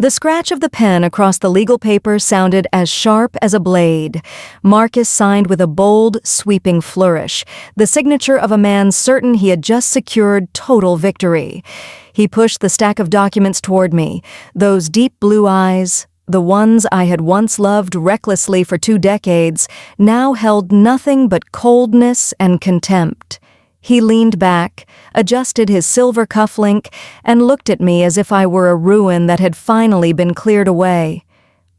The scratch of the pen across the legal paper sounded as sharp as a blade. Marcus signed with a bold, sweeping flourish, the signature of a man certain he had just secured total victory. He pushed the stack of documents toward me, those deep blue eyes, the ones I had once loved recklessly for 2 decades, now held nothing but coldness and contempt. He leaned back, adjusted his silver cufflink, and looked at me as if I were a ruin that had finally been cleared away.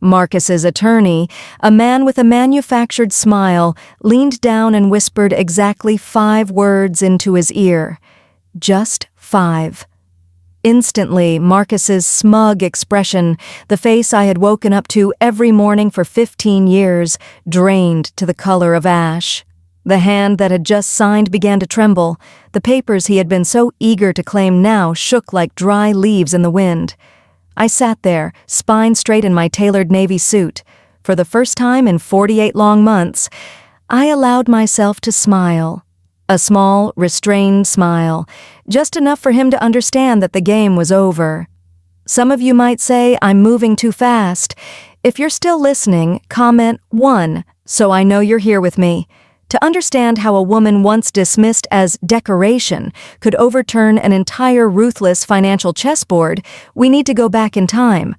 Marcus's attorney, a man with a manufactured smile, leaned down and whispered exactly 5 words into his ear. Just 5. Instantly, Marcus's smug expression, the face I had woken up to every morning for 15 years, drained to the color of ash. The hand that had just signed began to tremble. The papers he had been so eager to claim now shook like dry leaves in the wind. I sat there, spine straight in my tailored navy suit. For the first time in 48 long months, I allowed myself to smile. A small, restrained smile, just enough for him to understand that the game was over. Some of you might say I'm moving too fast. If you're still listening, comment 1, so I know you're here with me. To understand how a woman once dismissed as decoration could overturn an entire ruthless financial chessboard, we need to go back in time.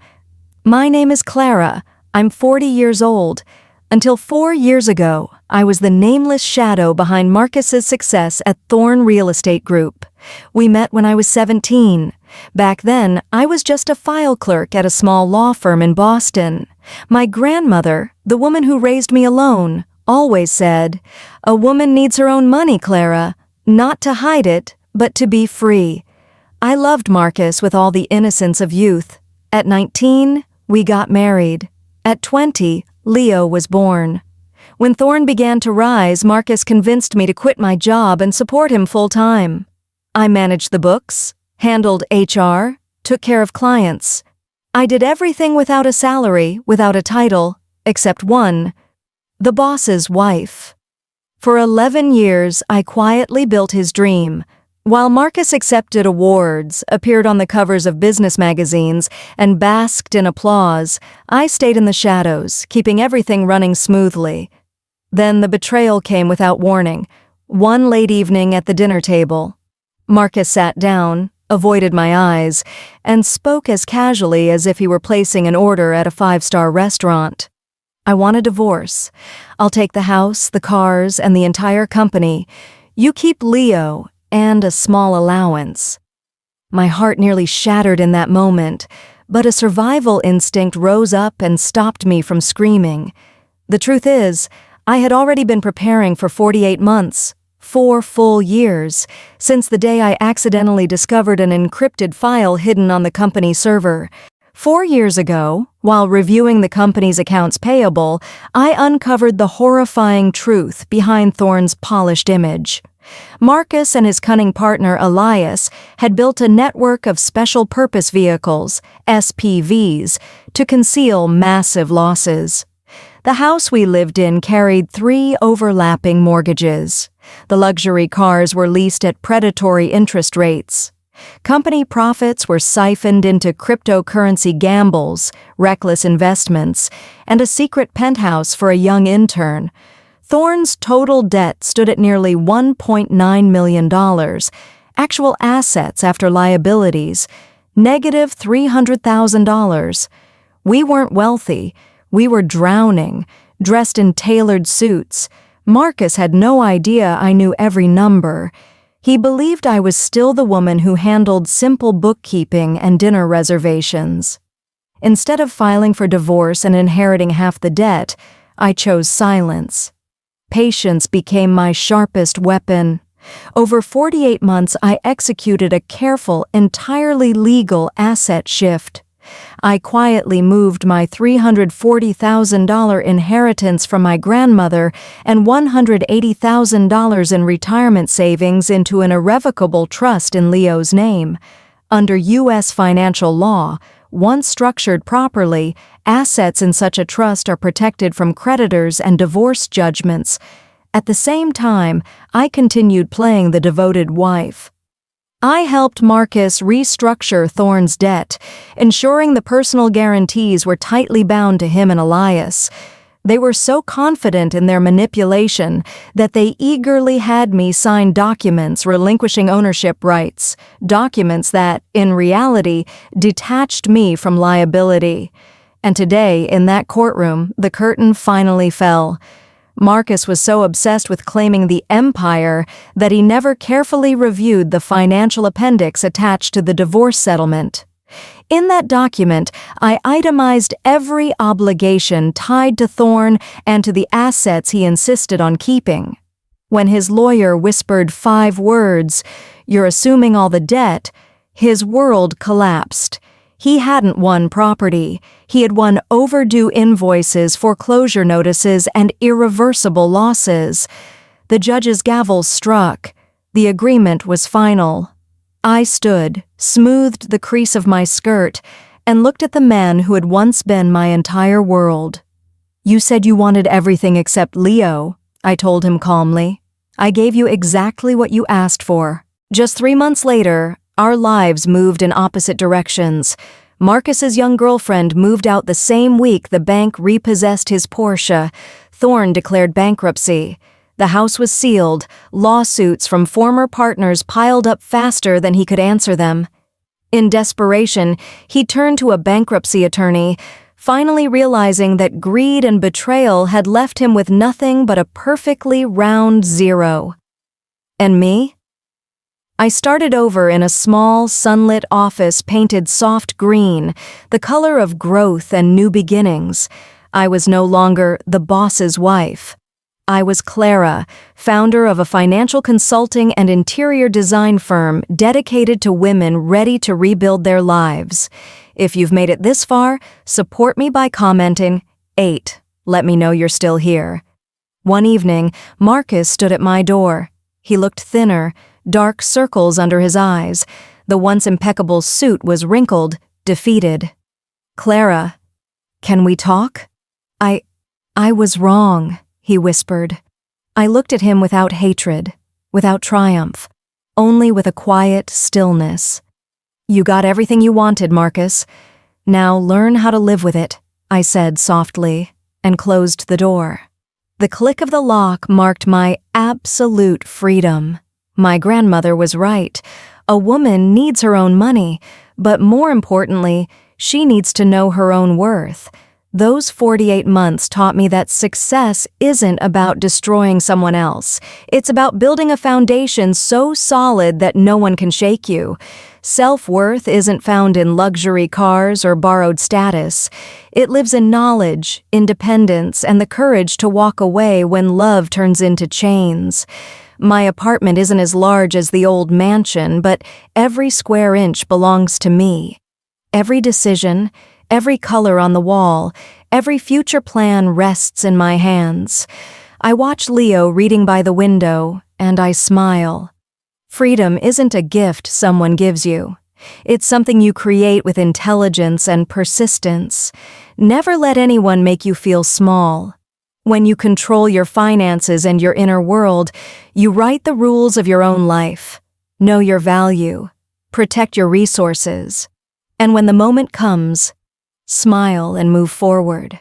My name is Clara. I'm 40 years old. Until 4 years ago, I was the nameless shadow behind Marcus's success at Thorn Real Estate Group. We met when I was 17. Back then, I was just a file clerk at a small law firm in Boston. My grandmother, the woman who raised me alone, always said, "A woman needs her own money, Clara, not to hide it, but to be free." I loved Marcus with all the innocence of youth. At 19, we got married. At 20, Leo was born. When Thorn began to rise, Marcus convinced me to quit my job and support him full-time. I managed the books, handled HR, took care of clients. I did everything without a salary, without a title, except one: the boss's wife. For 11 years, I quietly built his dream. While Marcus accepted awards, appeared on the covers of business magazines, and basked in applause, I stayed in the shadows, keeping everything running smoothly. Then the betrayal came without warning. One late evening at the dinner table, Marcus sat down, avoided my eyes, and spoke as casually as if he were placing an order at a 5-star restaurant. "I want a divorce. I'll take the house, the cars, and the entire company. You keep Leo and a small allowance." My heart nearly shattered in that moment, but a survival instinct rose up and stopped me from screaming. The truth is, I had already been preparing for 48 months, 4 full years, since the day I accidentally discovered an encrypted file hidden on the company server. 4 years ago, while reviewing the company's accounts payable, I uncovered the horrifying truth behind Thorn's polished image. Marcus and his cunning partner Elias had built a network of special purpose vehicles, SPVs, to conceal massive losses. The house we lived in carried 3 overlapping mortgages. The luxury cars were leased at predatory interest rates. Company profits were siphoned into cryptocurrency gambles, reckless investments, and a secret penthouse for a young intern. Thorn's total debt stood at nearly $1.9 million. Actual assets after liabilities, negative $300,000. We weren't wealthy. We were drowning, dressed in tailored suits. Marcus had no idea I knew every number. He believed I was still the woman who handled simple bookkeeping and dinner reservations. Instead of filing for divorce and inheriting half the debt, I chose silence. Patience became my sharpest weapon. Over 48 months, I executed a careful, entirely legal asset shift. I quietly moved my $340,000 inheritance from my grandmother and $180,000 in retirement savings into an irrevocable trust in Leo's name. Under U.S. financial law, once structured properly, assets in such a trust are protected from creditors and divorce judgments. At the same time, I continued playing the devoted wife. I helped Marcus restructure Thorne's debt, ensuring the personal guarantees were tightly bound to him and Elias. They were so confident in their manipulation that they eagerly had me sign documents relinquishing ownership rights, documents that, in reality, detached me from liability. And today, in that courtroom, the curtain finally fell. Marcus was so obsessed with claiming the empire that he never carefully reviewed the financial appendix attached to the divorce settlement. In that document, I itemized every obligation tied to Thorne and to the assets he insisted on keeping. When his lawyer whispered 5 words, "You're assuming all the debt," his world collapsed. He hadn't won property. He had won overdue invoices, foreclosure notices, and irreversible losses. The judge's gavel struck. The agreement was final. I stood, smoothed the crease of my skirt, and looked at the man who had once been my entire world. "You said you wanted everything except Leo," I told him calmly. "I gave you exactly what you asked for." Just 3 months later, our lives moved in opposite directions. Marcus's young girlfriend moved out the same week the bank repossessed his Porsche. Thorne declared bankruptcy. The house was sealed. Lawsuits from former partners piled up faster than he could answer them. In desperation, he turned to a bankruptcy attorney, finally realizing that greed and betrayal had left him with nothing but a perfectly round 0. And me? I started over in a small, sunlit office painted soft green, the color of growth and new beginnings. I was no longer the boss's wife. I was Clara, founder of a financial consulting and interior design firm dedicated to women ready to rebuild their lives. If you've made it this far, support me by commenting 8. Let me know you're still here. One evening, Marcus stood at my door. He looked thinner, dark circles under his eyes. The once impeccable suit was wrinkled, defeated. "Clara, can we talk?" I was wrong," he whispered. I looked at him without hatred, without triumph, only with a quiet stillness. "You got everything you wanted, Marcus. Now learn how to live with it," I said softly, and closed the door. The click of the lock marked my absolute freedom. My grandmother was right. A woman needs her own money, but more importantly, she needs to know her own worth. Those 48 months taught me that success isn't about destroying someone else. It's about building a foundation so solid that no one can shake you. Self-worth isn't found in luxury cars or borrowed status. It lives in knowledge, independence, and the courage to walk away when love turns into chains. My apartment isn't as large as the old mansion, but every square inch belongs to me. Every decision, every color on the wall, every future plan rests in my hands. I watch Leo reading by the window, and I smile. Freedom isn't a gift someone gives you. It's something you create with intelligence and persistence. Never let anyone make you feel small. When you control your finances and your inner world, you write the rules of your own life. Know your value. Protect your resources. And when the moment comes, smile and move forward.